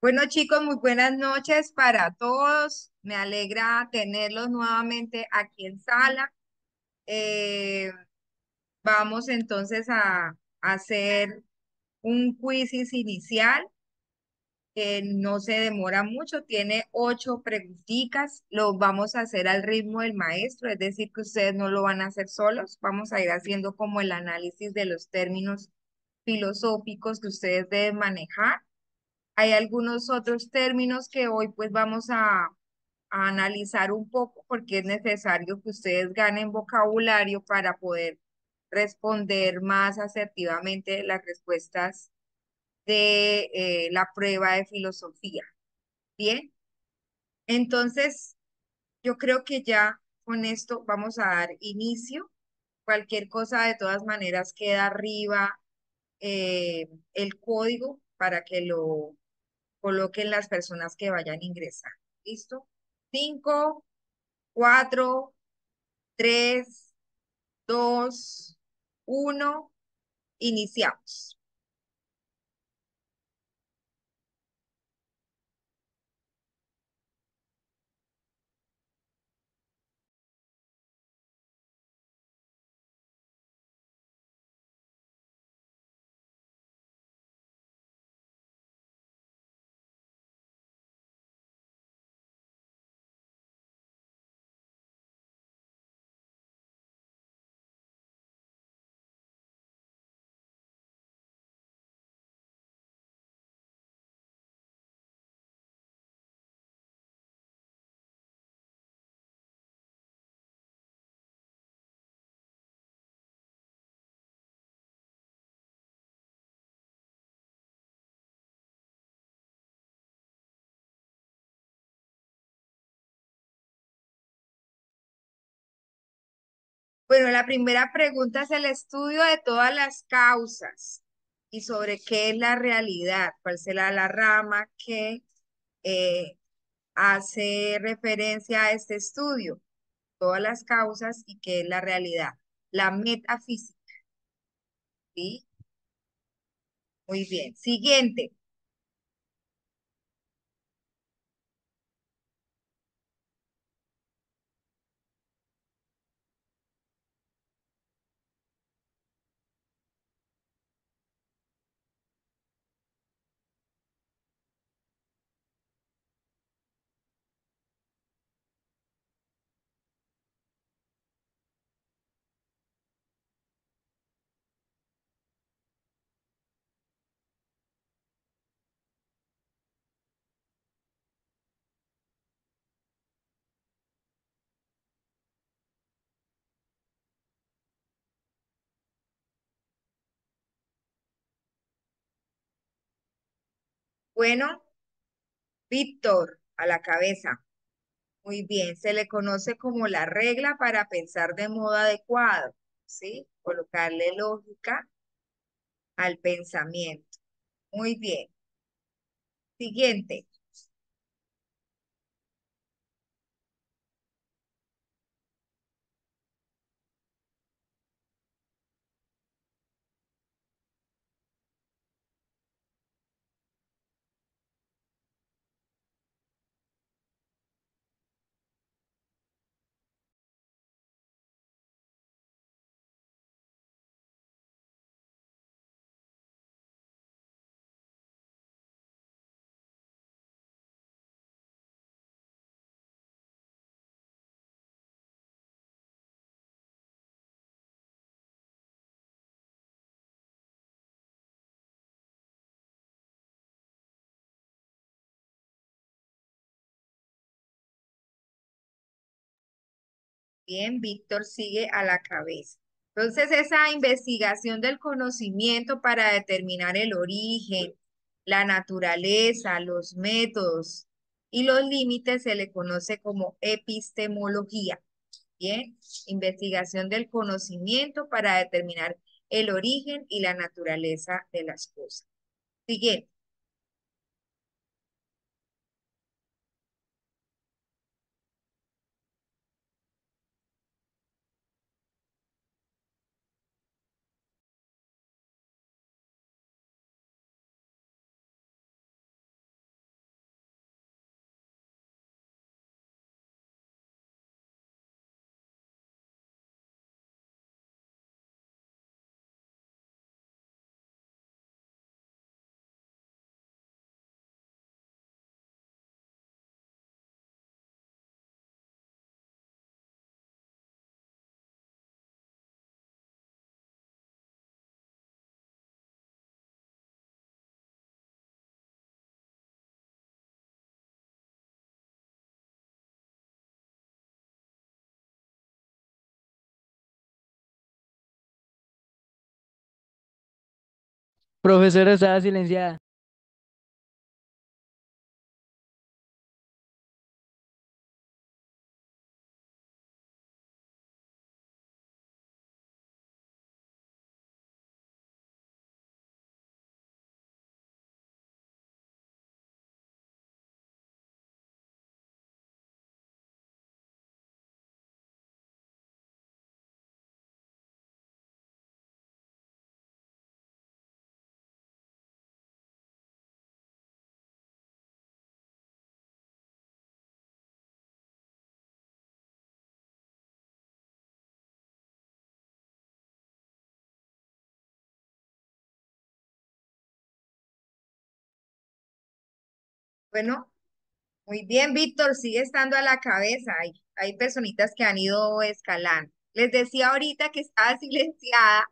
Bueno, chicos, muy buenas noches para todos. Me alegra tenerlos nuevamente aquí en sala. Eh, Vamos entonces a hacer un quizzes inicial que no se demora mucho, tiene 8 preguntitas. Lo vamos a hacer al ritmo del maestro, es decir, que ustedes no lo van a hacer solos. Vamos a ir haciendo como el análisis de los términos filosóficos que ustedes deben manejar. Hay algunos otros términos que hoy pues vamos a analizar un poco porque es necesario que ustedes ganen vocabulario para poder responder más asertivamente las respuestas de la prueba de filosofía. Bien, entonces yo creo que ya con esto vamos a dar inicio. Cualquier cosa de todas maneras queda arriba el código para que lo coloquen las personas que vayan a ingresar. ¿Listo? 5, 4, 3, 2, 1. Iniciamos. Bueno, la primera pregunta es el estudio de todas las causas y sobre qué es la realidad, cuál será la rama que eh, hace referencia a este estudio, todas las causas y qué es la realidad. La metafísica, ¿sí? Muy bien. Siguiente. Bueno, Víctor, a la cabeza. Muy bien, se le conoce como la regla para pensar de modo adecuado, ¿sí? Colocarle lógica al pensamiento. Muy bien. Siguiente. Bien, Víctor sigue a la cabeza. Entonces, esa investigación del conocimiento para determinar el origen, la naturaleza, los métodos y los límites se le conoce como epistemología. Bien, investigación del conocimiento para determinar el origen y la naturaleza de las cosas. Siguiente. Profesora, estaba silenciada. Bueno, muy bien, Víctor, sigue estando a la cabeza. Hay personitas que han ido escalando. Les decía ahorita que estaba silenciada,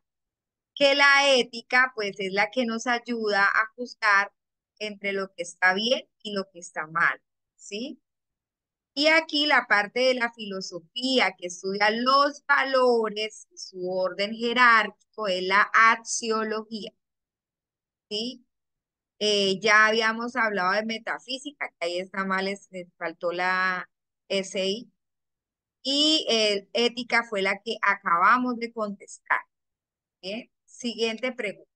que la ética, pues, es la que nos ayuda a juzgar entre lo que está bien y lo que está mal, ¿sí? Y aquí la parte de la filosofía que estudia los valores, su orden jerárquico, es la axiología, ¿sí? Ya habíamos hablado de metafísica, que ahí está mal, les faltó la SI, y ética fue la que acabamos de contestar. Bien, siguiente pregunta.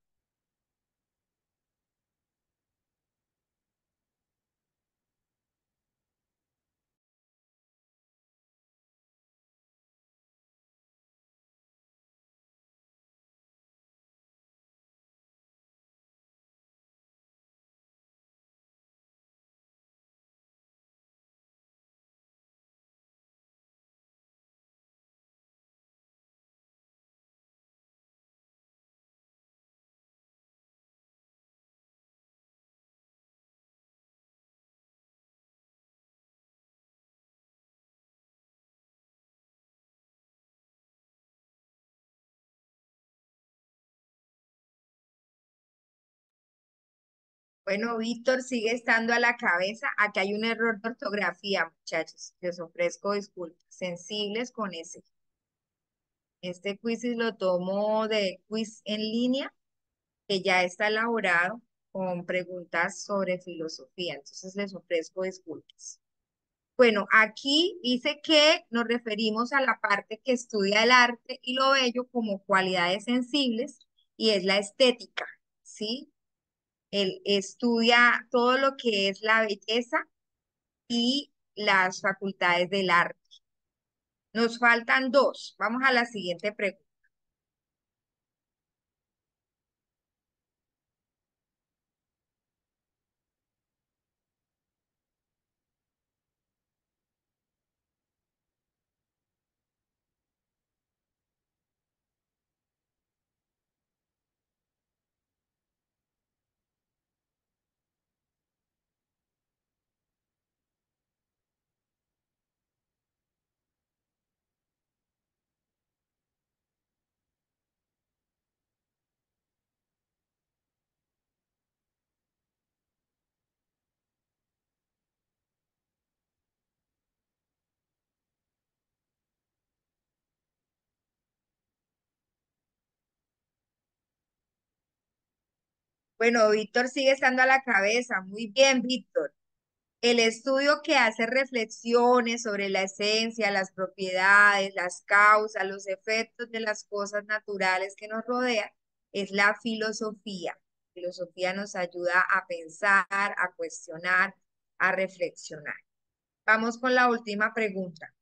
Bueno, Víctor sigue estando a la cabeza. Aquí hay un error de ortografía, muchachos. Les ofrezco disculpas. Sensibles con ese. Este quiz lo tomo de quiz en línea, que ya está elaborado con preguntas sobre filosofía. Entonces les ofrezco disculpas. Bueno, aquí dice que nos referimos a la parte que estudia el arte y lo bello como cualidades sensibles y es la estética, ¿sí? Él estudia todo lo que es la belleza y las facultades del arte. Nos faltan dos. Vamos a la siguiente pregunta. Bueno, Víctor sigue estando a la cabeza. Muy bien, Víctor. El estudio que hace reflexiones sobre la esencia, las propiedades, las causas, los efectos de las cosas naturales que nos rodean es la filosofía. La filosofía nos ayuda a pensar, a cuestionar, a reflexionar. Vamos con la última pregunta.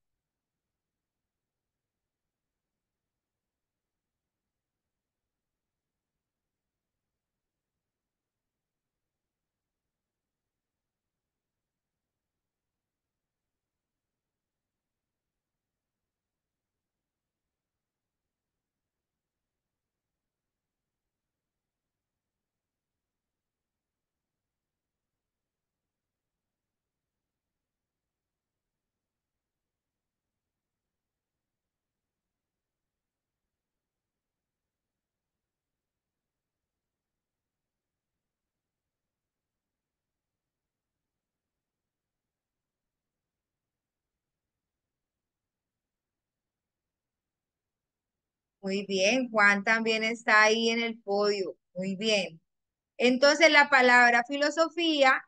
Muy bien, Juan también está ahí en el podio. Muy bien. Entonces la palabra filosofía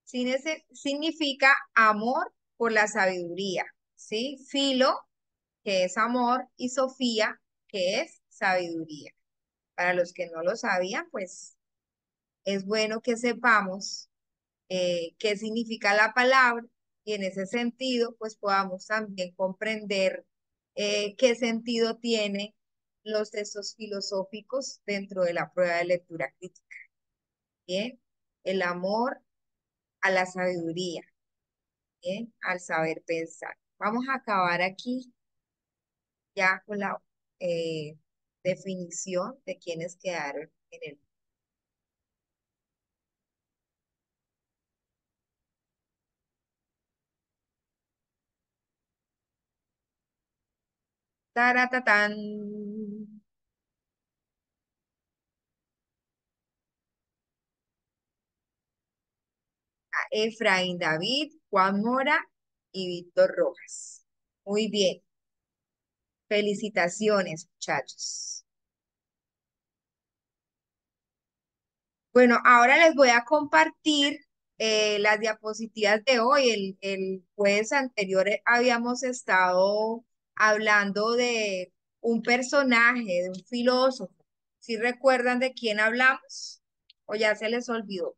significa amor por la sabiduría, ¿sí? Filo, que es amor, y Sofía, que es sabiduría. Para los que no lo sabían, pues es bueno que sepamos qué significa la palabra y en ese sentido, pues podamos también comprender qué sentido tiene los textos filosóficos dentro de la prueba de lectura crítica. Bien, el amor a la sabiduría, bien, al saber pensar. Vamos a acabar aquí ya con la eh, definición de quienes quedaron en el taratatán. Efraín David, Juan Mora y Víctor Rojas. Muy bien, felicitaciones, muchachos. Bueno, ahora les voy a compartir las diapositivas de hoy. El jueves anterior habíamos estado hablando de un personaje, de un filósofo. ¿Sí recuerdan de quién hablamos? ¿O ya se les olvidó?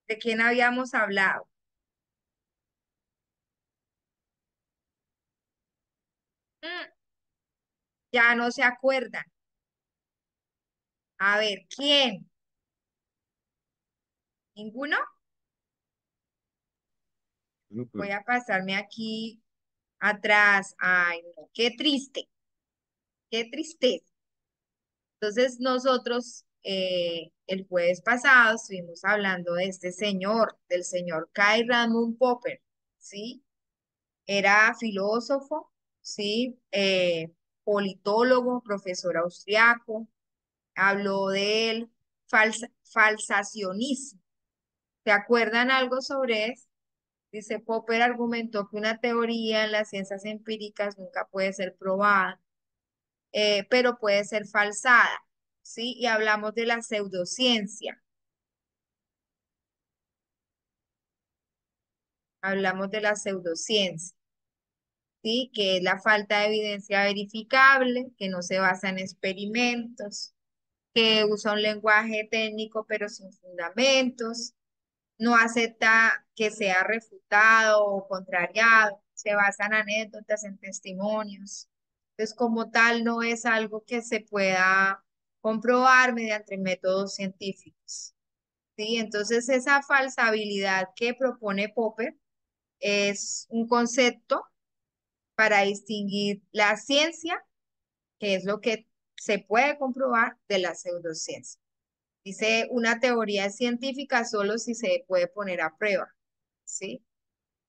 ¿De quién habíamos hablado? Mm, ya no se acuerdan. A ver, ¿quién? ¿Ninguno? Voy a pasarme aquí atrás. Ay, no, qué triste, qué tristeza. Entonces nosotros el jueves pasado estuvimos hablando de este señor, del señor Kai Raymond Popper, ¿sí? Era filósofo, ¿sí? Politólogo, profesor austriaco, habló del falsacionismo. ¿Se acuerdan algo sobre eso? Dice, Popper argumentó que una teoría en las ciencias empíricas nunca puede ser probada, pero puede ser falsada, ¿sí? Y hablamos de la pseudociencia, hablamos de la pseudociencia, ¿sí? Que es la falta de evidencia verificable, que no se basa en experimentos, que usa un lenguaje técnico pero sin fundamentos, no acepta que sea refutado o contrariado, se basa en anécdotas, en testimonios. Entonces, como tal, no es algo que se pueda comprobar mediante métodos científicos. ¿Sí? Entonces, esa falsabilidad que propone Popper es un concepto para distinguir la ciencia, que es lo que se puede comprobar, de la pseudociencia. Dice, una teoría es científica solo si se puede poner a prueba, ¿sí?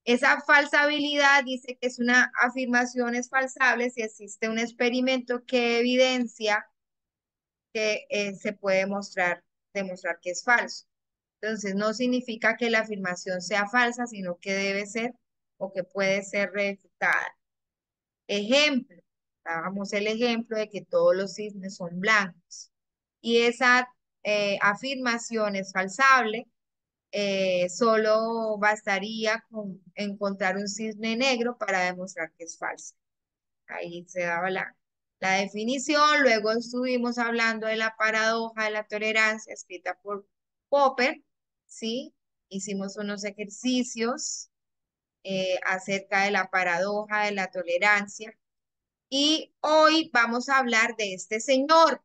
Esa falsabilidad dice que es una afirmación es falsable si existe un experimento que evidencia que se puede demostrar que es falso. Entonces, no significa que la afirmación sea falsa, sino que debe ser o que puede ser refutada. Ejemplo, dábamos el ejemplo de que todos los cisnes son blancos. Y esa afirmación es falsable, solo bastaría con encontrar un cisne negro para demostrar que es falso. Ahí se daba la definición. Luego estuvimos hablando de la paradoja de la tolerancia escrita por Popper, ¿sí? Hicimos unos ejercicios acerca de la paradoja de la tolerancia. Y hoy vamos a hablar de este señor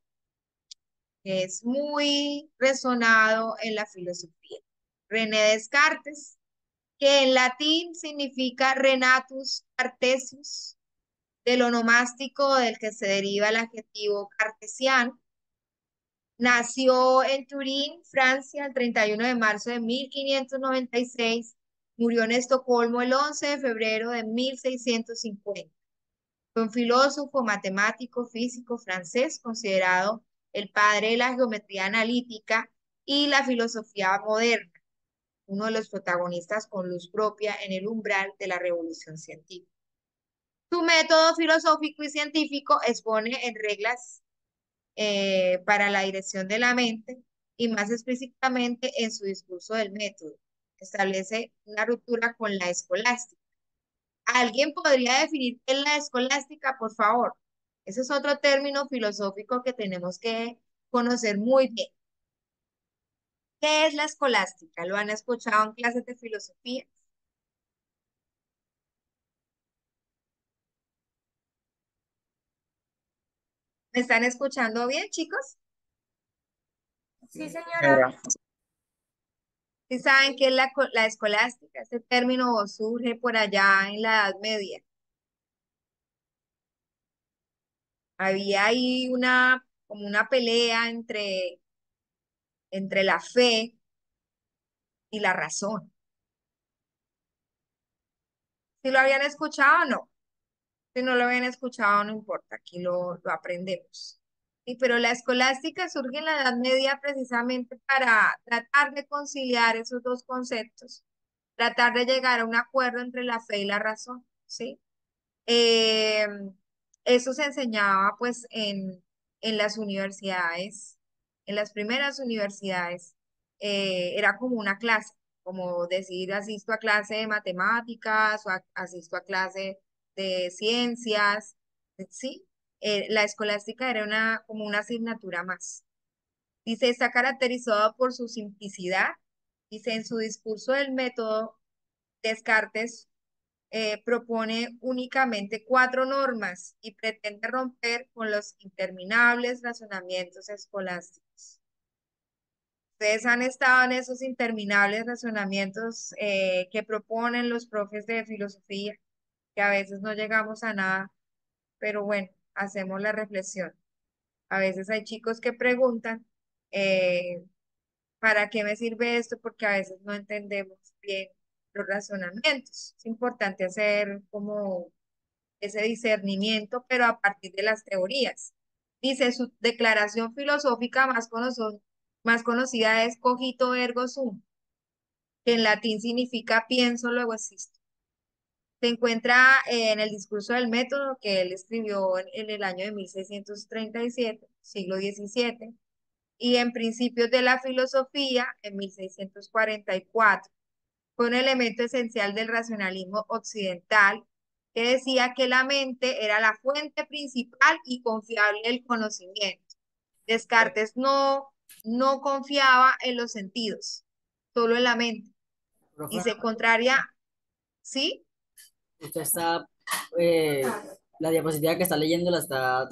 que es muy resonado en la filosofía. René Descartes, que en latín significa Renatus Cartesius, del onomástico del que se deriva el adjetivo cartesiano. Nació en Turín, Francia, el 31 de marzo de 1596. Murió en Estocolmo el 11 de febrero de 1650. Fue un filósofo, matemático, físico francés, considerado el padre de la geometría analítica y la filosofía moderna, uno de los protagonistas con luz propia en el umbral de la revolución científica. Su método filosófico y científico expone en reglas para la dirección de la mente y más específicamente en su discurso del método. Establece una ruptura con la escolástica. ¿Alguien podría definir qué es la escolástica, por favor? Ese es otro término filosófico que tenemos que conocer muy bien. ¿Qué es la escolástica? ¿Lo han escuchado en clases de filosofía? ¿Me están escuchando bien, chicos? Sí, señora. Señora. ¿Sí saben qué es la escolástica? Este término surge por allá en la Edad Media. Había ahí como una pelea entre la fe y la razón. ¿Si lo habían escuchado o no? Si no lo habían escuchado, no importa, aquí lo aprendemos. Sí, pero la escolástica surge en la Edad Media precisamente para tratar de conciliar esos dos conceptos, tratar de llegar a un acuerdo entre la fe y la razón, ¿sí? Eh, Eso se enseñaba pues en las universidades, en las primeras universidades. Era como una clase, como decir asisto a clase de matemáticas o asisto a clase de ciencias, ¿sí? La escolástica era como una asignatura más. Dice, está caracterizado por su simplicidad. Dice, en su discurso del método, Descartes propone únicamente cuatro normas y pretende romper con los interminables razonamientos escolásticos. Ustedes han estado en esos interminables razonamientos que proponen los profes de filosofía, que a veces no llegamos a nada, pero bueno, hacemos la reflexión. A veces hay chicos que preguntan, eh, ¿para qué me sirve esto? Porque a veces no entendemos bien los razonamientos. Es importante hacer como ese discernimiento, pero a partir de las teorías. Dice, su declaración filosófica más conocida es cogito ergo sum, que en latín significa pienso, luego existo. Se encuentra en el discurso del método que él escribió en el año de 1637, siglo XVII, y en Principios de la Filosofía en 1644. Fue un elemento esencial del racionalismo occidental que decía que la mente era la fuente principal y confiable del conocimiento. Descartes no confiaba en los sentidos, solo en la mente. Profe, Dice, contraria, ¿sí? usted está, eh, la diapositiva que está leyendo la está,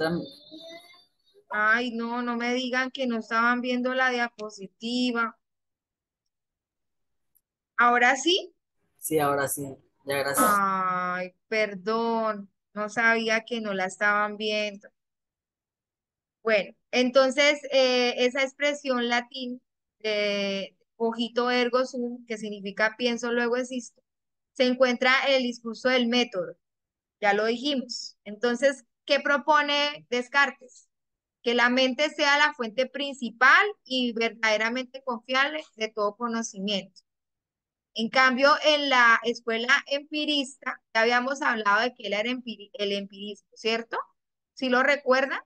Ay, no, no me digan que no estaban viendo la diapositiva. Ahora sí. sí, ahora sí, ya gracias. Ay, perdón, no sabía que no la estaban viendo. Bueno, entonces esa expresión latín de cogito ergo sum, que significa pienso luego existo, se encuentra en el discurso del método, ya lo dijimos. Entonces, ¿qué propone Descartes? Que la mente sea la fuente principal y verdaderamente confiable de todo conocimiento. En cambio, en la escuela empirista, ya habíamos hablado de que él era el empirismo, ¿cierto? ¿Sí lo recuerdan?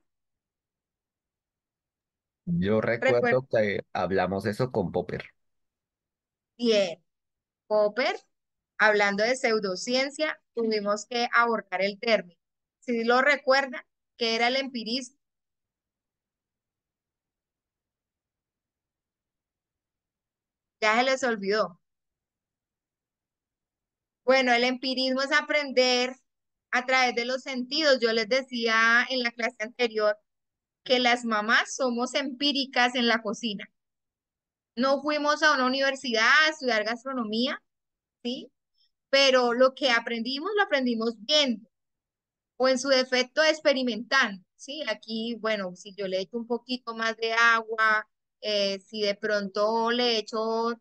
Yo Recuerdo recuerdo que hablamos eso con Popper. bien. Popper, hablando de pseudociencia, tuvimos que abordar el término. Si lo recuerdan, que era el empirismo, ya se les olvidó. Bueno, el empirismo es aprender a través de los sentidos. Yo les decía en la clase anterior que las mamás somos empíricas en la cocina. No fuimos a una universidad a estudiar gastronomía, ¿sí? Pero lo que aprendimos, lo aprendimos viendo o en su defecto experimentando, ¿sí? Aquí, bueno, si yo le echo un poquito más de agua, si de pronto le echo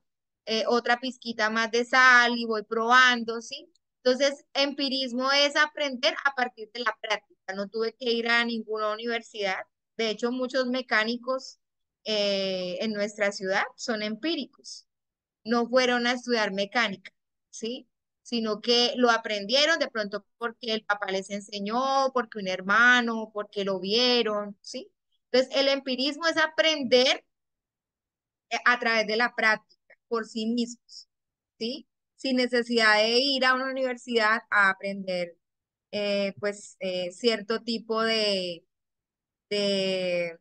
otra pizquita más de sal y voy probando, ¿sí? Entonces, empirismo es aprender a partir de la práctica. No tuve que ir a ninguna universidad. De hecho, muchos mecánicos en nuestra ciudad son empíricos, no fueron a estudiar mecánica, ¿sí? Sino que lo aprendieron de pronto porque el papá les enseñó, porque un hermano, porque lo vieron, ¿sí? Entonces, el empirismo es aprender a través de la práctica, por sí mismos, ¿sí? Sin necesidad de ir a una universidad a aprender, cierto tipo de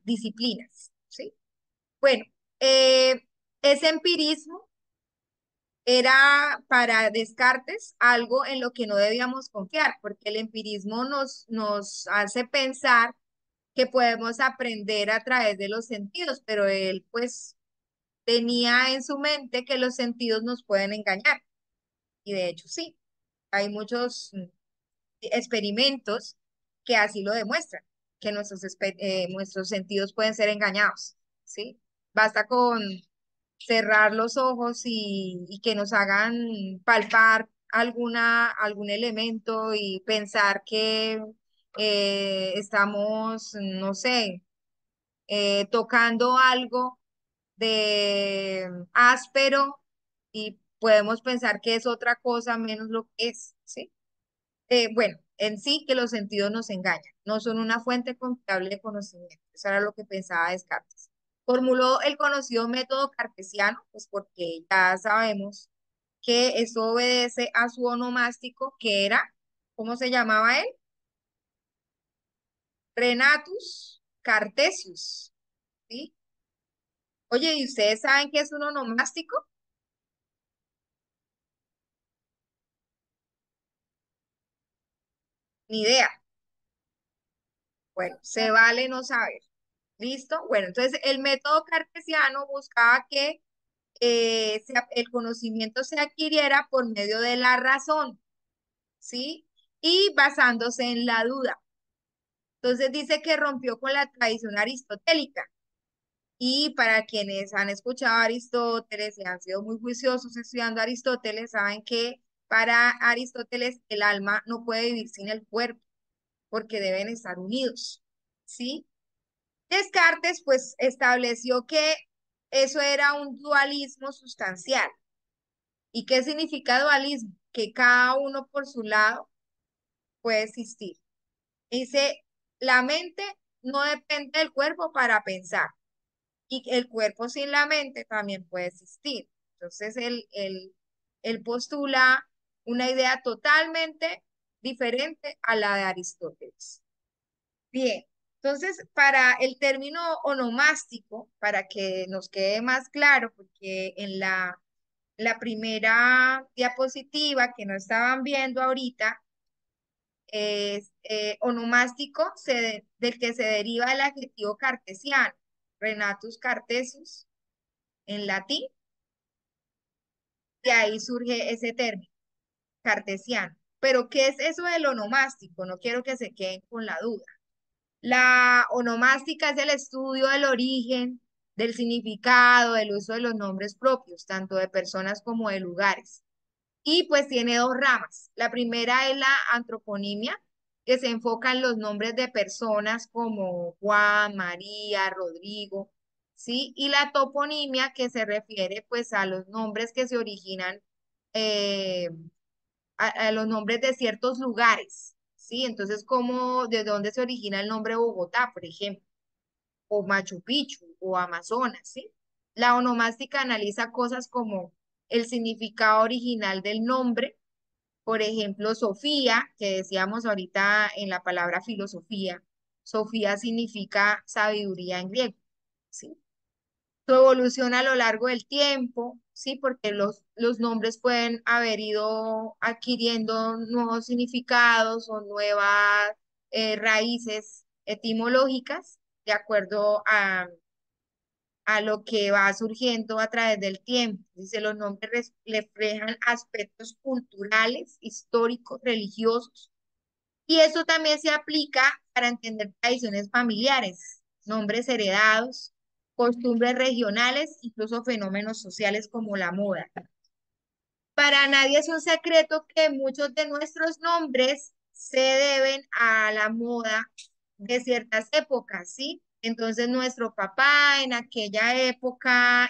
disciplinas, ¿sí? Bueno, eh, ese empirismo era para Descartes algo en lo que no debíamos confiar, porque el empirismo nos hace pensar que podemos aprender a través de los sentidos, pero él pues tenía en su mente que los sentidos nos pueden engañar. Y de hecho sí, hay muchos experimentos que así lo demuestran, que nuestros sentidos pueden ser engañados, ¿sí? Basta con cerrar los ojos y que nos hagan palpar algún elemento y pensar que estamos, no sé, tocando algo de áspero y podemos pensar que es otra cosa menos lo que es, ¿sí? Bueno, en sí que los sentidos nos engañan, no son una fuente confiable de conocimiento. Eso era lo que pensaba Descartes. Formuló el conocido método cartesiano, pues porque ya sabemos que eso obedece a su onomástico, que era, ¿cómo se llamaba él? Renatus Cartesius, ¿sí? Oye, ¿y ustedes saben qué es un onomástico? Ni idea. Bueno, se vale no saber. ¿Listo? Bueno, entonces el método cartesiano buscaba que el conocimiento se adquiriera por medio de la razón, ¿sí? Y basándose en la duda. Entonces dice que rompió con la tradición aristotélica. Y para quienes han escuchado a Aristóteles y han sido muy juiciosos estudiando a Aristóteles, saben que para Aristóteles el alma no puede vivir sin el cuerpo, porque deben estar unidos, ¿sí? Descartes, pues, estableció que eso era un dualismo sustancial. ¿Y qué significa dualismo? Que cada uno por su lado puede existir. Dice, la mente no depende del cuerpo para pensar y el cuerpo sin la mente también puede existir. Entonces, él postula una idea totalmente diferente a la de Aristóteles. Bien, entonces, para el término onomástico, para que nos quede más claro, porque en la primera diapositiva que no estaban viendo ahorita, es onomástico del que se deriva el adjetivo cartesiano, Renatus Cartesius, en latín, de ahí surge ese término, cartesiano. Pero, ¿qué es eso del onomástico? No quiero que se queden con la duda. La onomástica es el estudio del origen, del significado, del uso de los nombres propios, tanto de personas como de lugares. Y pues tiene dos ramas. La primera es la antroponimia, que se enfoca en los nombres de personas como Juan, María, Rodrigo, ¿sí? Y la toponimia, que se refiere pues a los nombres que se originan, eh, a los nombres de ciertos lugares, ¿sí? Entonces, como de dónde se origina el nombre Bogotá, por ejemplo, o Machu Picchu, o Amazonas, ¿sí? La onomástica analiza cosas como el significado original del nombre, por ejemplo, Sofía, que decíamos ahorita en la palabra filosofía. Sofía significa sabiduría en griego, ¿sí? Su evolución a lo largo del tiempo, ¿sí? Porque los nombres pueden haber ido adquiriendo nuevos significados o nuevas raíces etimológicas de acuerdo a lo que va surgiendo a través del tiempo. Dice, los nombres reflejan aspectos culturales, históricos, religiosos, y eso también se aplica para entender tradiciones familiares, nombres heredados, costumbres regionales, incluso fenómenos sociales como la moda. Para nadie es un secreto que muchos de nuestros nombres se deben a la moda de ciertas épocas, ¿sí? Entonces nuestro papá en aquella época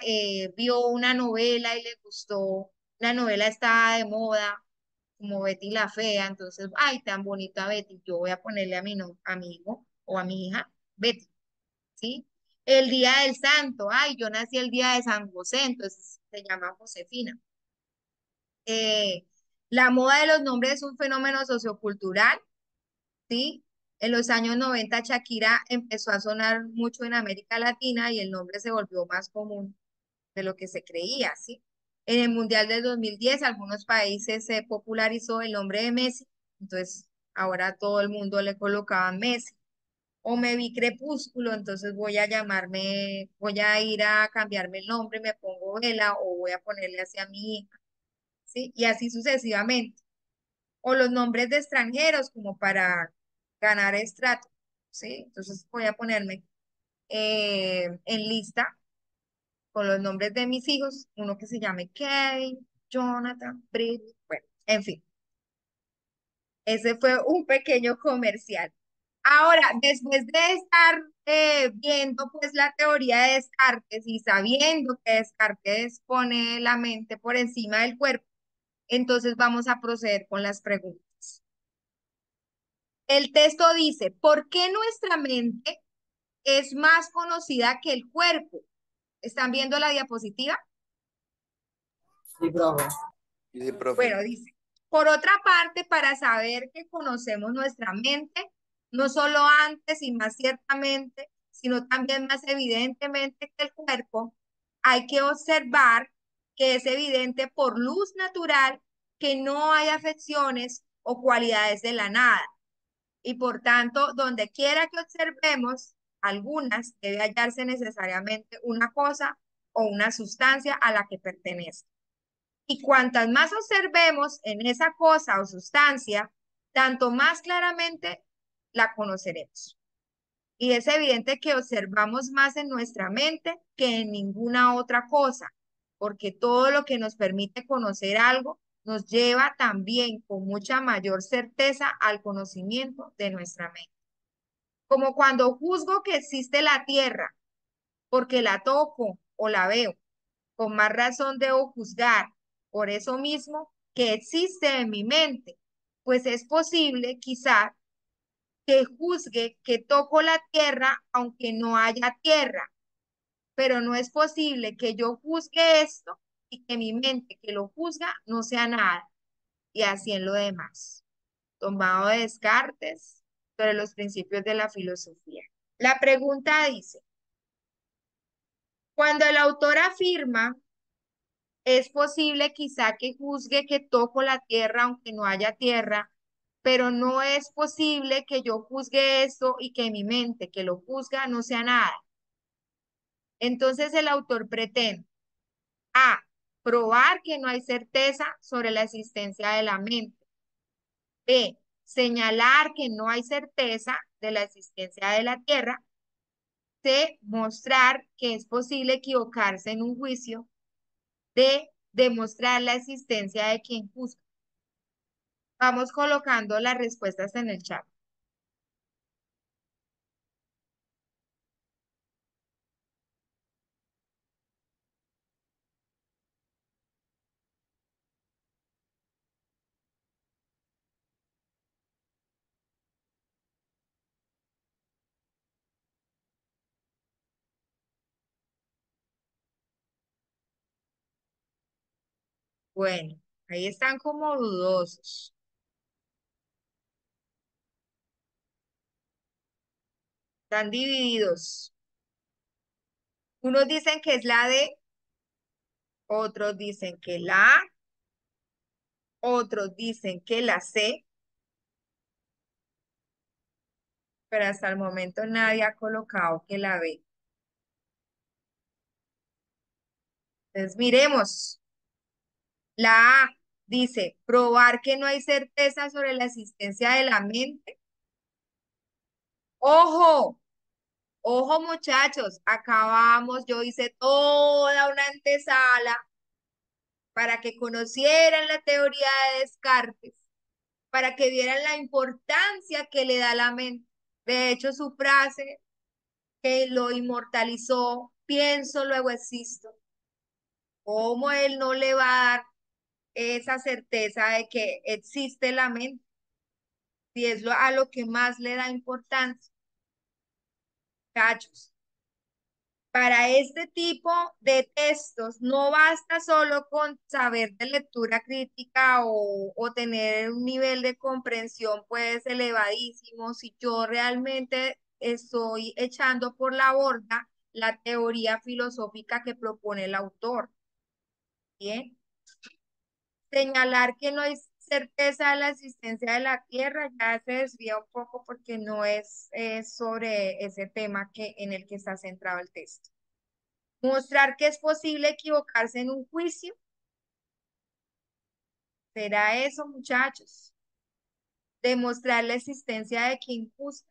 vio una novela y le gustó, la novela estaba de moda, como Betty la Fea, entonces, ay, tan bonita Betty, yo voy a ponerle a mi hijo o a mi hija Betty, ¿sí? El día del santo, ay, yo nací el día de San José, entonces se llama Josefina. Eh, la moda de los nombres es un fenómeno sociocultural, ¿sí? En los años 90 Shakira empezó a sonar mucho en América Latina y el nombre se volvió más común de lo que se creía, ¿sí? En el Mundial del 2010, algunos países se popularizó el nombre de Messi, entonces ahora todo el mundo le colocaba Messi. O me vi Crepúsculo, entonces voy a ir a cambiarme el nombre, me pongo Vela o voy a ponerle así a mi hija, ¿sí? Y así sucesivamente. O los nombres de extranjeros como para ganar estrato, ¿sí? Entonces voy a ponerme en lista con los nombres de mis hijos, uno que se llame Kevin, Jonathan, Brit, bueno, en fin, ese fue un pequeño comercial. Ahora, después de estar viendo pues la teoría de Descartes y sabiendo que Descartes pone la mente por encima del cuerpo, entonces vamos a proceder con las preguntas. El texto dice, ¿por qué nuestra mente es más conocida que el cuerpo? ¿Están viendo la diapositiva? Sí, profe. Sí, profe. Bueno, dice, por otra parte, para saber que conocemos nuestra mente, no solo antes y más ciertamente, sino también más evidentemente que el cuerpo, hay que observar que es evidente por luz natural que no hay afecciones o cualidades de la nada. Y por tanto, donde quiera que observemos algunas, debe hallarse necesariamente una cosa o una sustancia a la que pertenece. Y cuantas más observemos en esa cosa o sustancia, tanto más claramente la conoceremos. Y es evidente que observamos más en nuestra mente que en ninguna otra cosa, porque todo lo que nos permite conocer algo nos lleva también con mucha mayor certeza al conocimiento de nuestra mente. Como cuando juzgo que existe la tierra porque la toco o la veo, con más razón debo juzgar por eso mismo que existe en mi mente, pues es posible quizá que juzgue que toco la tierra aunque no haya tierra, pero no es posible que yo juzgue esto y que mi mente que lo juzga no sea nada, y así en lo demás. Tomado de Descartes sobre los principios de la filosofía. La pregunta dice, cuando el autor afirma es posible quizá que juzgue que toco la tierra aunque no haya tierra, pero no es posible que yo juzgue eso y que mi mente que lo juzga no sea nada. Entonces el autor pretende A, probar que no hay certeza sobre la existencia de la mente. B, señalar que no hay certeza de la existencia de la tierra. C, mostrar que es posible equivocarse en un juicio. D, demostrar la existencia de quien juzga. Vamos colocando las respuestas en el chat. Bueno, ahí están como dudosos. Están divididos. Unos dicen que es la D, otros dicen que la A, otros dicen que la C, pero hasta el momento nadie ha colocado que la B. Entonces, miremos. La A dice, probar que no hay certeza sobre la existencia de la mente. Ojo, ojo muchachos, acabamos, yo hice toda una antesala para que conocieran la teoría de Descartes, para que vieran la importancia que le da la mente. De hecho, su frase que lo inmortalizó, pienso, luego existo. ¿Cómo él no le va a dar esa certeza de que existe la mente? Si es a lo que más le da importancia. Cachos. Para este tipo de textos no basta solo con saber de lectura crítica o tener un nivel de comprensión pues elevadísimo. Si yo realmente estoy echando por la borda la teoría filosófica que propone el autor. Bien, señalar que no hay certeza de la existencia de la Tierra ya se desvía un poco porque no es sobre ese tema en el que está centrado el texto. Mostrar que es posible equivocarse en un juicio. ¿Será eso, muchachos? Demostrar la existencia de quien juzga.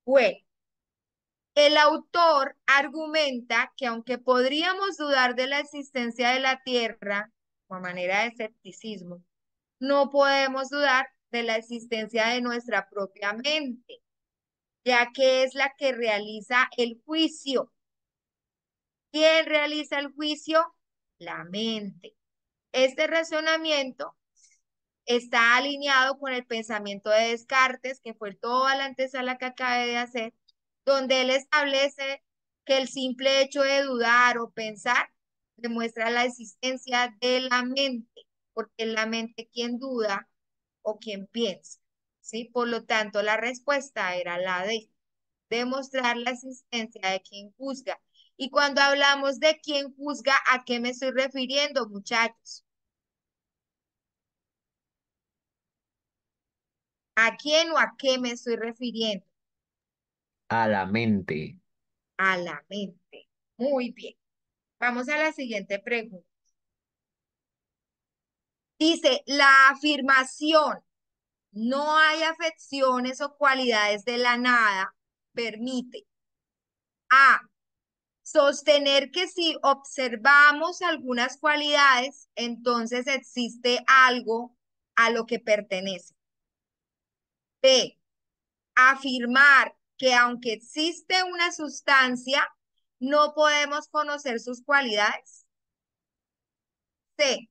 Bueno, el autor argumenta que aunque podríamos dudar de la existencia de la Tierra, como manera de escepticismo, no podemos dudar de la existencia de nuestra propia mente, ya que es la que realiza el juicio. ¿Quién realiza el juicio? La mente. Este razonamiento está alineado con el pensamiento de Descartes, que fue toda la antesala que acabé de hacer, donde él establece que el simple hecho de dudar o pensar demuestra la existencia de la mente, porque es la mente quien duda o quien piensa, ¿sí? Por lo tanto, la respuesta era la de demostrar la existencia de quien juzga. Y cuando hablamos de quien juzga, ¿a qué me estoy refiriendo, muchachos? ¿A quién o a qué me estoy refiriendo? A la mente. A la mente. Muy bien. Vamos a la siguiente pregunta. Dice, la afirmación, no hay afecciones o cualidades de la nada, permite A, sostener que si observamos algunas cualidades, entonces existe algo a lo que pertenece. B, afirmar que aunque existe una sustancia, no podemos conocer sus cualidades. C,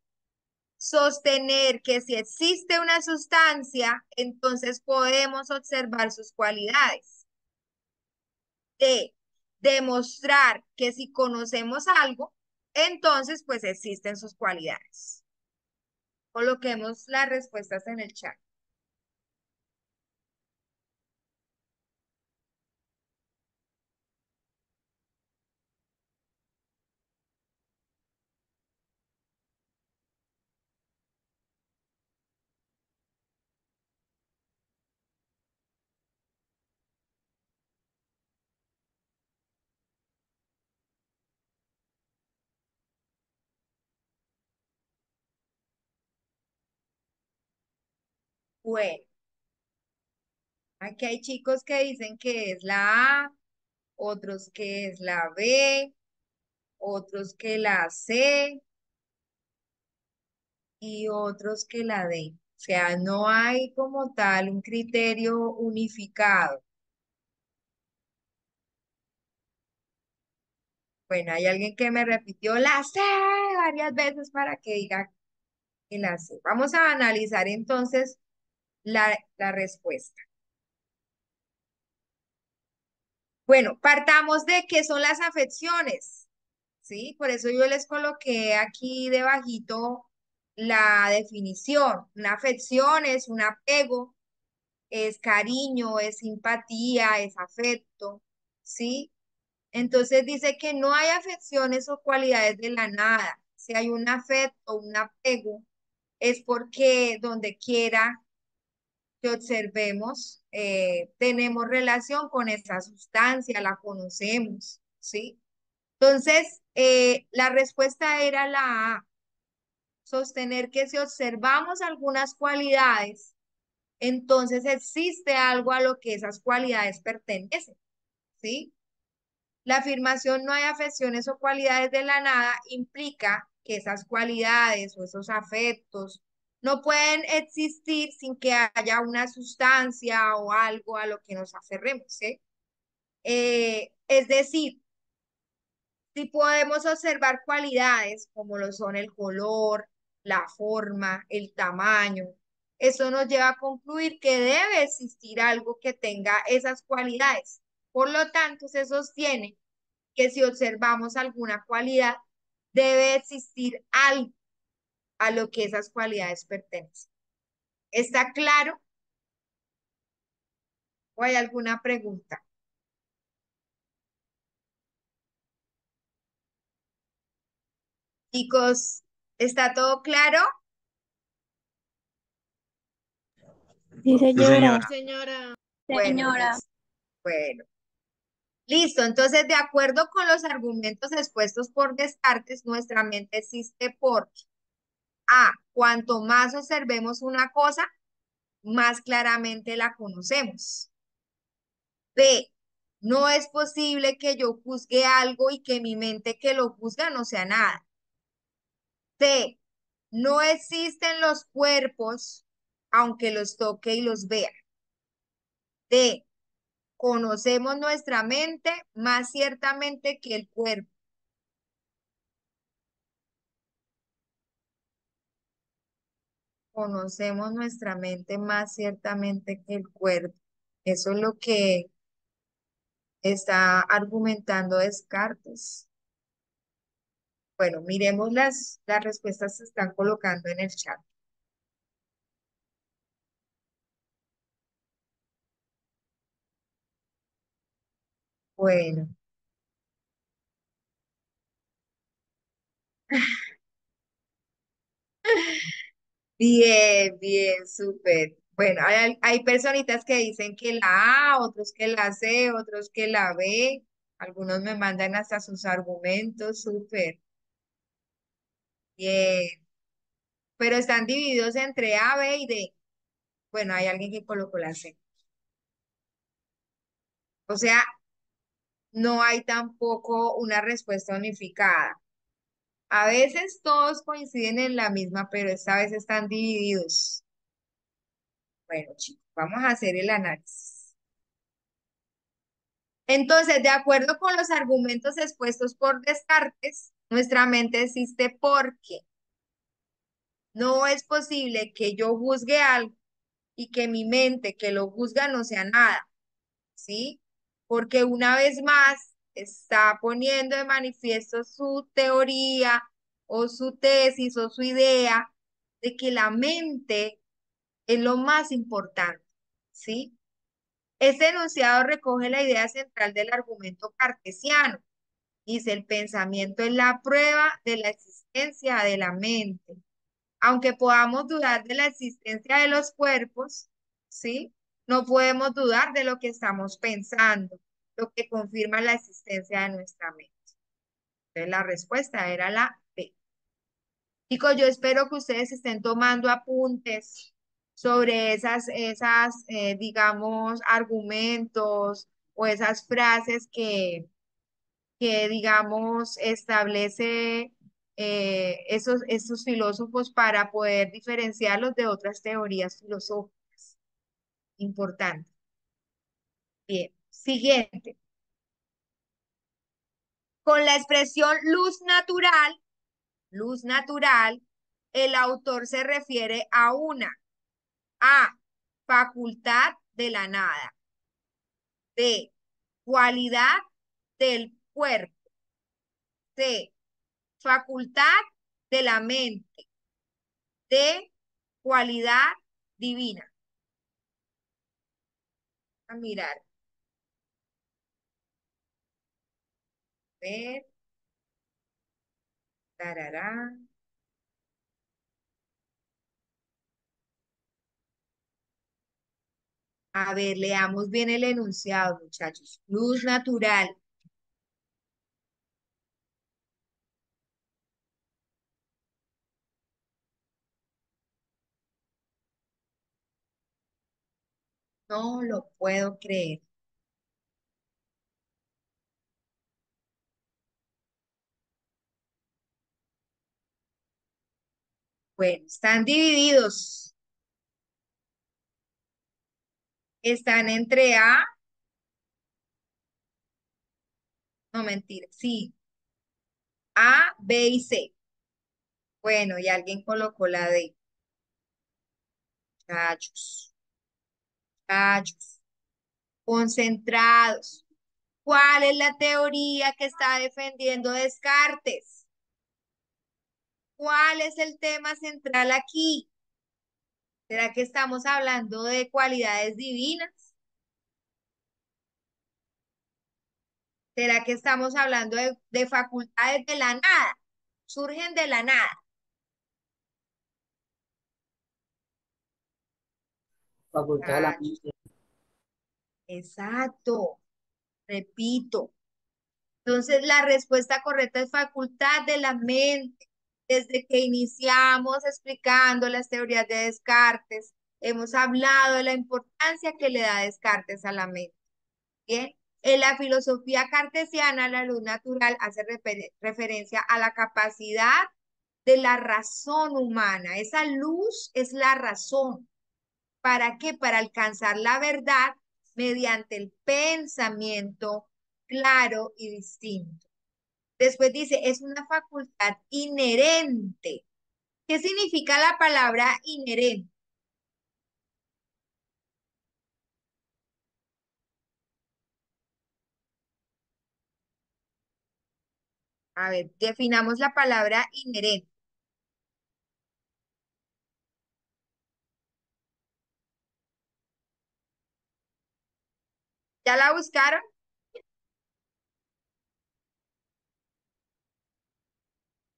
sostener que si existe una sustancia, entonces podemos observar sus cualidades. D, demostrar que si conocemos algo, entonces pues existen sus cualidades. Coloquemos las respuestas en el chat. Bueno, aquí hay chicos que dicen que es la A, otros que es la B, otros que la C y otros que la D. O sea, no hay como tal un criterio unificado. Bueno, hay alguien que me repitió la C varias veces para que diga que la C. Vamos a analizar entonces la respuesta. Bueno, partamos de qué son las afecciones, ¿sí? Por eso yo les coloqué aquí debajito la definición. Una afección es un apego, es cariño, es simpatía, es afecto, ¿sí? Entonces dice que no hay afecciones o cualidades de la nada. Si hay un afecto, un apego, es porque donde quiera que observemos, tenemos relación con esa sustancia, la conocemos, ¿sí? Entonces, la respuesta era la A, sostener que si observamos algunas cualidades, entonces existe algo a lo que esas cualidades pertenecen, ¿sí? La afirmación no hay afecciones o cualidades de la nada implica que esas cualidades o esos afectos no pueden existir sin que haya una sustancia o algo a lo que nos aferremos, ¿sí? Es decir, si podemos observar cualidades como lo son el color, la forma, el tamaño, Eso nos lleva a concluir que debe existir algo que tenga esas cualidades. Por lo tanto, se sostiene que si observamos alguna cualidad, debe existir algo a lo que esas cualidades pertenecen. ¿Está claro? ¿O hay alguna pregunta? Chicos, ¿está todo claro? Sí, Sí, señora. señora. Señora, Bueno, Señora. listo. Bueno, listo. Entonces, de acuerdo con los argumentos expuestos por Descartes, nuestra mente existe por A. Cuanto más observemos una cosa, más claramente la conocemos. B. No es posible que yo juzgue algo y que mi mente que lo juzga no sea nada. C. No existen los cuerpos, aunque los toque y los vea. D. Conocemos nuestra mente más ciertamente que el cuerpo. Conocemos nuestra mente más ciertamente que el cuerpo. Eso es lo que está argumentando Descartes. Bueno, miremos las respuestas que se están colocando en el chat. Bueno, bien, bien, súper. Bueno, hay personitas que dicen que la A, otros que la C, otros que la B. Algunos me mandan hasta sus argumentos, súper. Bien. Pero están divididos entre A, B y D. Bueno, hay alguien que colocó la C. O sea, no hay tampoco una respuesta unificada. A veces todos coinciden en la misma, pero esta vez están divididos. Bueno, chicos, vamos a hacer el análisis. Entonces, de acuerdo con los argumentos expuestos por Descartes, nuestra mente existe porque no es posible que yo juzgue algo y que mi mente que lo juzga no sea nada, ¿sí? Porque una vez más está poniendo de manifiesto su teoría o su tesis o su idea de que la mente es lo más importante, ¿sí? Este enunciado recoge la idea central del argumento cartesiano. Dice, el pensamiento es la prueba de la existencia de la mente. Aunque podamos dudar de la existencia de los cuerpos, ¿sí? No podemos dudar de lo que estamos pensando, lo que confirma la existencia de nuestra mente. Entonces, la respuesta era la B. Chicos, yo espero que ustedes estén tomando apuntes sobre digamos, argumentos o esas frases que digamos, establece esos filósofos para poder diferenciarlos de otras teorías filosóficas. Importante. Bien. Siguiente. Con la expresión luz natural, el autor se refiere a una A, facultad de la nada. B, cualidad del cuerpo. C, facultad de la mente. D, cualidad divina. A mirar. Ver. Tarará. A ver, leamos bien el enunciado, muchachos. Luz natural. No lo puedo creer. Bueno, están divididos. Están entre A, no mentira, sí, A, B y C. Bueno, y alguien colocó la D. Muchachos, muchachos, concentrados. ¿Cuál es la teoría que está defendiendo Descartes? ¿Cuál es el tema central aquí? ¿Será que estamos hablando de cualidades divinas? ¿Será que estamos hablando de facultades de la nada? Surgen de la nada. Facultad de la Ah, mente. exacto, repito. Entonces, la respuesta correcta es facultad de la mente. Desde que iniciamos explicando las teorías de Descartes, hemos hablado de la importancia que le da Descartes a la mente. Bien, en la filosofía cartesiana, la luz natural hace referencia a la capacidad de la razón humana. Esa luz es la razón. ¿Para qué? Para alcanzar la verdad mediante el pensamiento claro y distinto. Después dice, es una facultad inherente. ¿Qué significa la palabra inherente? A ver, definamos la palabra inherente. ¿Ya la buscaron?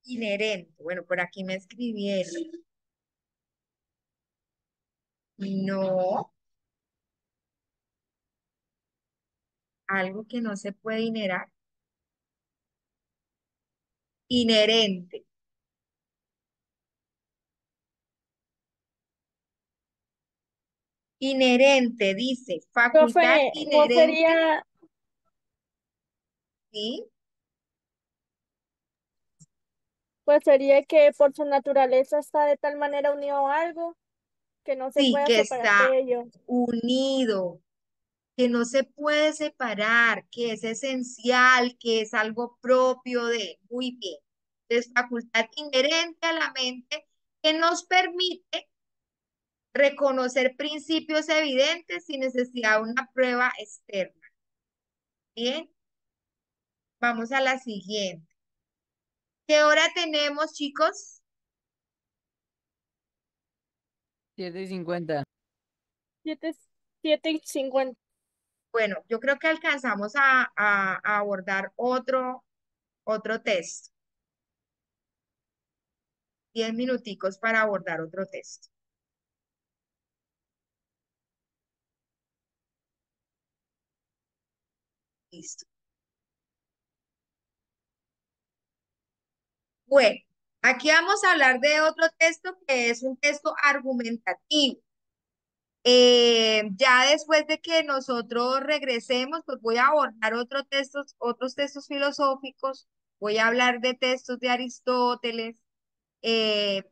Inherente. Bueno, por aquí me escribieron. No, algo que no se puede inherar. Inherente. Inherente, dice, facultad Profe, ¿no inherente, sería, ¿sí? pues sería que por su naturaleza está de tal manera unido a algo que no se Sí, pueda que separar está de ello? unido, que no se puede separar, que es esencial, que es algo propio de, muy bien. Es facultad inherente a la mente que nos permite reconocer principios evidentes sin necesidad de una prueba externa. Bien, vamos a la siguiente. ¿Qué hora tenemos, chicos? 7:50. 7:50. Bueno, yo creo que alcanzamos a abordar otro test. 10 minuticos para abordar otro test. Listo. Bueno, aquí vamos a hablar de otro texto que es un texto argumentativo. Ya después de que nosotros regresemos, pues voy a abordar otros textos filosóficos, voy a hablar de textos de Aristóteles,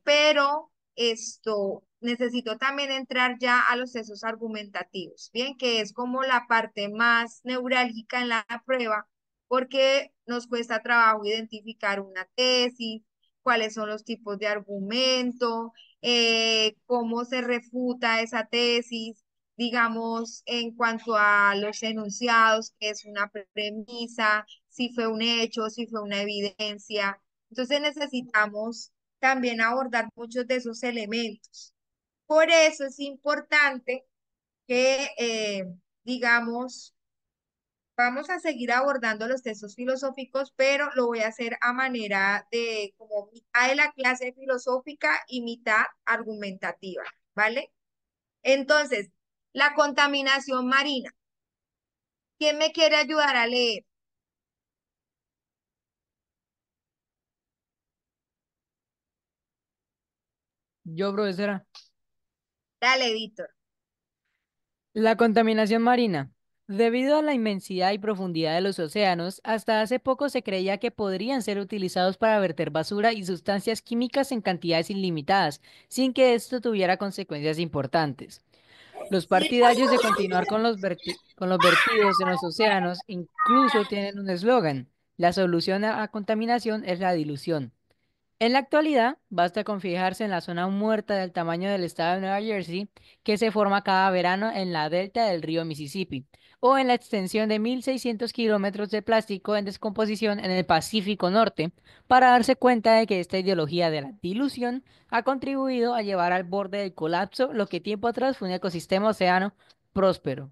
pero esto necesito también entrar ya a los textos argumentativos, bien, que es como la parte más neurálgica en la prueba, porque nos cuesta trabajo identificar una tesis, cuáles son los tipos de argumento, cómo se refuta esa tesis, digamos, en cuanto a los enunciados, que es una premisa, si fue un hecho, si fue una evidencia. Entonces necesitamos también abordar muchos de esos elementos. Por eso es importante que, digamos, vamos a seguir abordando los textos filosóficos, pero lo voy a hacer a manera de como mitad de la clase filosófica y mitad argumentativa, ¿vale? Entonces, la contaminación marina. ¿Quién me quiere ayudar a leer? Yo, profesora. Dale, Víctor. La contaminación marina. Debido a la inmensidad y profundidad de los océanos, hasta hace poco se creía que podrían ser utilizados para verter basura y sustancias químicas en cantidades ilimitadas, sin que esto tuviera consecuencias importantes. Los partidarios de continuar con los vertidos en los océanos incluso tienen un eslogan: la solución a contaminación es la dilución. En la actualidad, basta con fijarse en la zona muerta del tamaño del estado de Nueva Jersey, que se forma cada verano en la delta del río Mississippi, o en la extensión de 1.600 kilómetros de plástico en descomposición en el Pacífico Norte, para darse cuenta de que esta ideología de la dilución ha contribuido a llevar al borde del colapso lo que tiempo atrás fue un ecosistema océano próspero.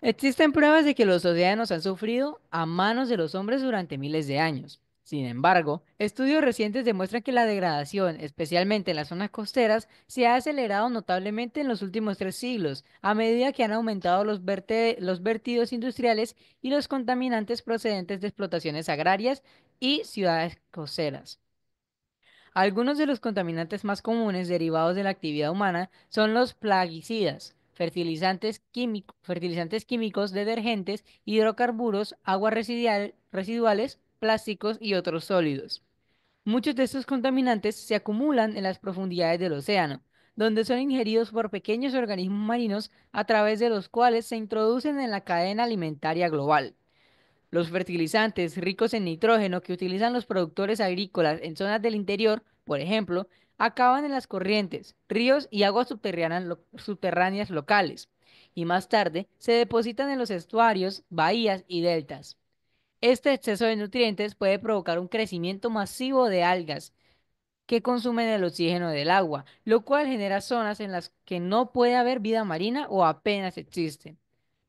Existen pruebas de que los océanos han sufrido a manos de los hombres durante miles de años. Sin embargo, estudios recientes demuestran que la degradación, especialmente en las zonas costeras, se ha acelerado notablemente en los últimos 3 siglos, a medida que han aumentado los vertidos industriales y los contaminantes procedentes de explotaciones agrarias y ciudades costeras. Algunos de los contaminantes más comunes derivados de la actividad humana son los plaguicidas, fertilizantes químicos, detergentes, hidrocarburos, aguas residuales, plásticos y otros sólidos. Muchos de estos contaminantes se acumulan en las profundidades del océano, donde son ingeridos por pequeños organismos marinos a través de los cuales se introducen en la cadena alimentaria global. Los fertilizantes ricos en nitrógeno que utilizan los productores agrícolas en zonas del interior, por ejemplo, acaban en las corrientes, ríos y aguas subterráneas locales, y más tarde se depositan en los estuarios, bahías y deltas. Este exceso de nutrientes puede provocar un crecimiento masivo de algas que consumen el oxígeno del agua, lo cual genera zonas en las que no puede haber vida marina o apenas existe.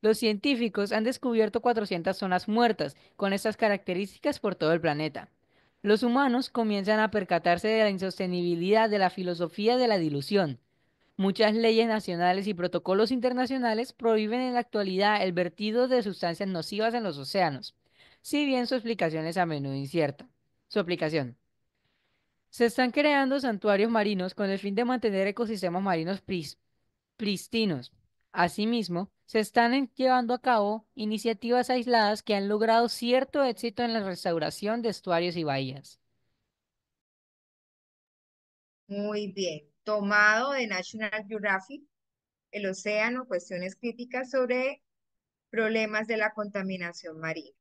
Los científicos han descubierto 400 zonas muertas con estas características por todo el planeta. Los humanos comienzan a percatarse de la insostenibilidad de la filosofía de la dilución. Muchas leyes nacionales y protocolos internacionales prohíben en la actualidad el vertido de sustancias nocivas en los océanos, si bien su explicación es a menudo incierta. Su aplicación. Se están creando santuarios marinos con el fin de mantener ecosistemas marinos pristinos. Asimismo, se están llevando a cabo iniciativas aisladas que han logrado cierto éxito en la restauración de estuarios y bahías. Muy bien. Tomado de National Geographic, el océano, cuestiones críticas sobre problemas de la contaminación marina.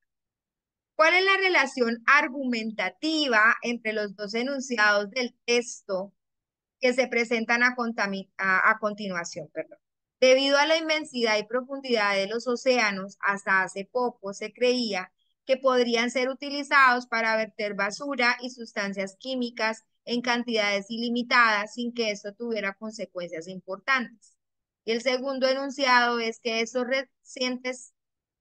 ¿Cuál es la relación argumentativa entre los dos enunciados del texto que se presentan a continuación? Perdón. Debido a la inmensidad y profundidad de los océanos, hasta hace poco se creía que podrían ser utilizados para verter basura y sustancias químicas en cantidades ilimitadas sin que esto tuviera consecuencias importantes. Y el segundo enunciado es que esos recientes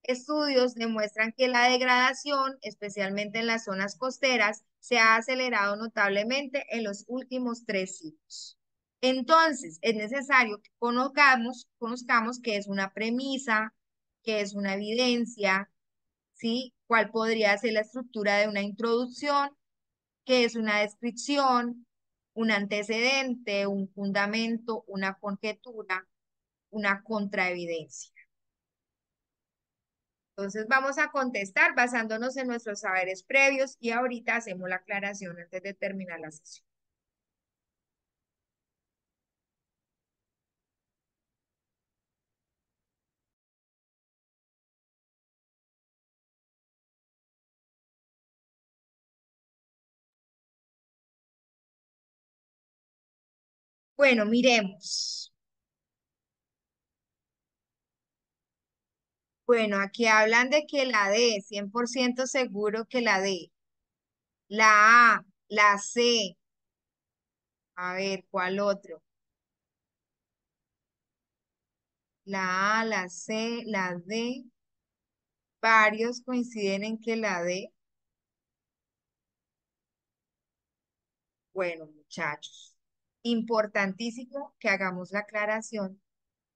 estudios demuestran que la degradación, especialmente en las zonas costeras, se ha acelerado notablemente en los últimos 3 siglos. Entonces, es necesario que conozcamos qué es una premisa, qué es una evidencia, ¿sí? ¿Cuál podría ser la estructura de una introducción? ¿Qué es una descripción? Un antecedente, un fundamento, una conjetura, una contraevidencia. Entonces vamos a contestar basándonos en nuestros saberes previos y ahorita hacemos la aclaración antes de terminar la sesión. Bueno, miremos. Bueno, aquí hablan de que la D, 100% seguro que la D. La A, la C. A ver, ¿cuál otro? La A, la C, la D. Varios coinciden en que la D. Bueno, muchachos, importantísimo que hagamos la aclaración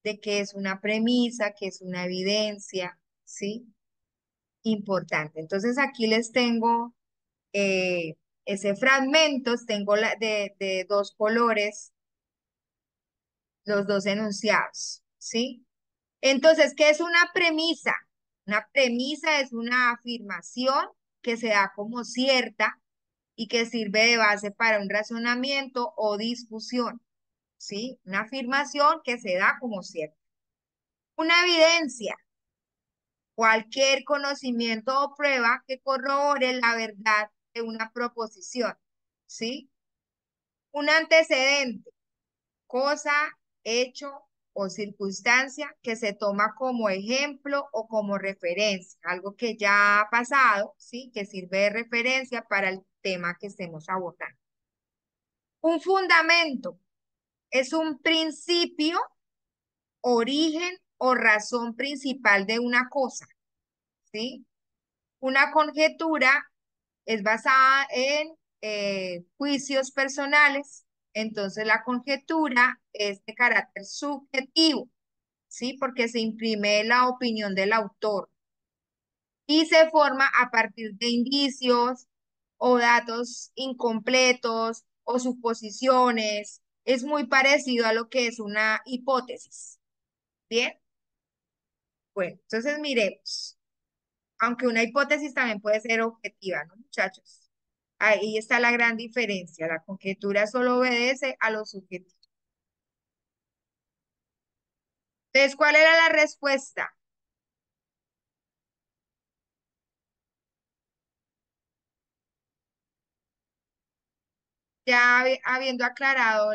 de que es una premisa, que es una evidencia, ¿sí? Importante. Entonces aquí les tengo ese fragmento, tengo de dos colores, los dos enunciados, ¿sí? Entonces, ¿qué es una premisa? Una premisa es una afirmación que se da como cierta y que sirve de base para un razonamiento o discusión, ¿sí? Una afirmación que se da como cierta. Una evidencia, cualquier conocimiento o prueba que corrobore la verdad de una proposición, ¿sí? Un antecedente, cosa, hecho o circunstancia que se toma como ejemplo o como referencia, algo que ya ha pasado, ¿sí? Que sirve de referencia para el tema que estemos abordando. Un fundamento es un principio, origen o razón principal de una cosa, ¿sí? Una conjetura es basada en juicios personales, entonces la conjetura es de carácter subjetivo, ¿sí? Porque se imprime la opinión del autor y se forma a partir de indicios o datos incompletos o suposiciones. Es muy parecido a lo que es una hipótesis. Bien, bueno, entonces miremos. Aunque una hipótesis también puede ser objetiva, ¿no, muchachos? Ahí está la gran diferencia. La conjetura solo obedece a lo subjetivo. Entonces, ¿cuál era la respuesta? Ya habiendo aclarado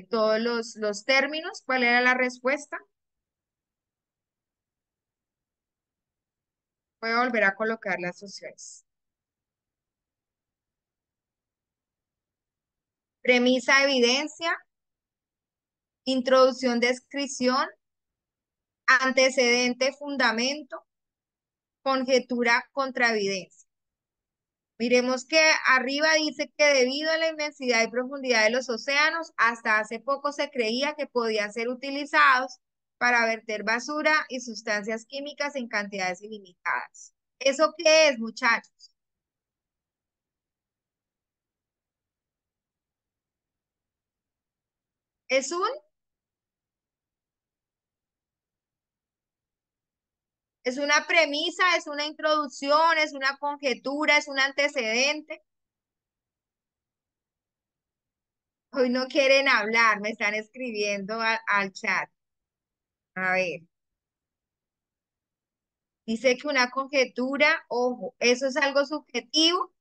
todos los términos, ¿cuál era la respuesta? Voy a volver a colocar las opciones. Premisa, evidencia, introducción, descripción, antecedente, fundamento, conjetura, contraevidencia. Miremos que arriba dice que debido a la inmensidad y profundidad de los océanos, hasta hace poco se creía que podían ser utilizados para verter basura y sustancias químicas en cantidades ilimitadas. ¿Eso qué es, muchachos? Es un, es una premisa, es una introducción, es una conjetura, es un antecedente. Hoy no quieren hablar, me están escribiendo al chat. A ver, dice que una conjetura, ojo, eso es algo subjetivo.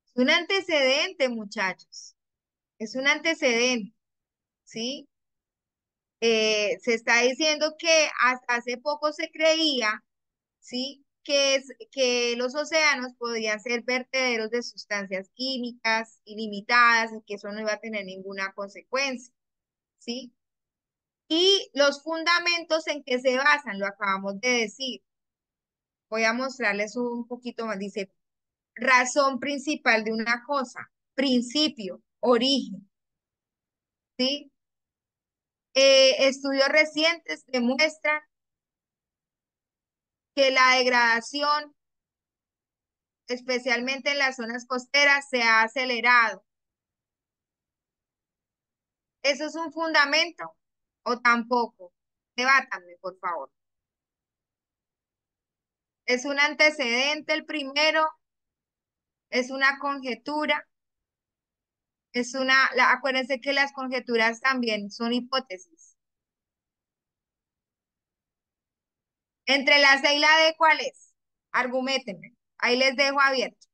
Es un antecedente, muchachos. Es un antecedente, ¿sí? Se está diciendo que hasta hace poco se creía, ¿sí? Que los océanos podían ser vertederos de sustancias químicas ilimitadas y que eso no iba a tener ninguna consecuencia, ¿sí? Y los fundamentos en que se basan, lo acabamos de decir. Voy a mostrarles un poquito más. Dice, razón principal de una cosa, principio, origen, ¿sí? Estudios recientes demuestran que la degradación, especialmente en las zonas costeras, se ha acelerado. ¿Eso es un fundamento o tampoco? Debátanme, por favor. ¿Es un antecedente el primero? ¿Es una conjetura? Acuérdense que las conjeturas también son hipótesis. Entre la C y la D, ¿cuál es? Arguméntenme. Ahí les dejo abierto.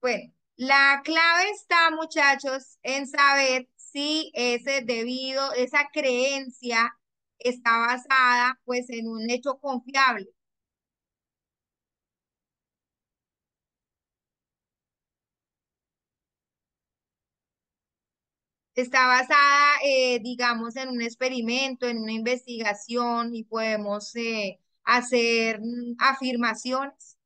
Bueno, la clave está, muchachos, en saber si esa creencia está basada, pues, en un hecho confiable. Está basada, digamos, en un experimento, en una investigación y podemos hacer afirmaciones.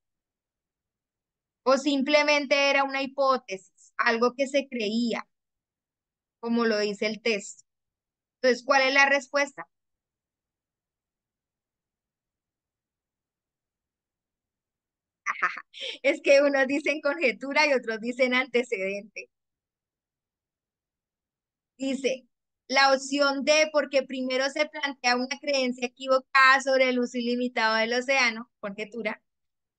O simplemente era una hipótesis, algo que se creía, como lo dice el texto. Entonces, ¿cuál es la respuesta? Es que unos dicen conjetura y otros dicen antecedente. Dice, la opción D, porque primero se plantea una creencia equivocada sobre el uso ilimitado del océano, conjetura,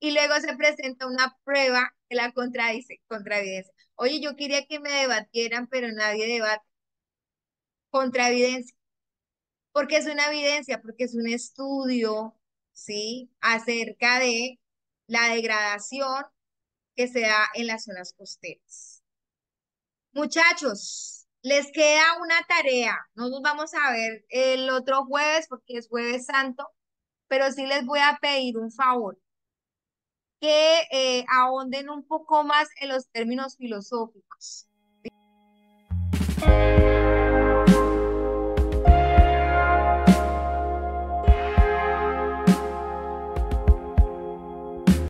y luego se presenta una prueba que la contradice, contraevidencia. Oye, yo quería que me debatieran, pero nadie debate. Contra evidencia. Porque es una evidencia, porque es un estudio, ¿sí? Acerca de la degradación que se da en las zonas costeras. Muchachos, les queda una tarea. No nos vamos a ver el otro jueves porque es Jueves Santo, pero sí les voy a pedir un favor, que ahonden un poco más en los términos filosóficos.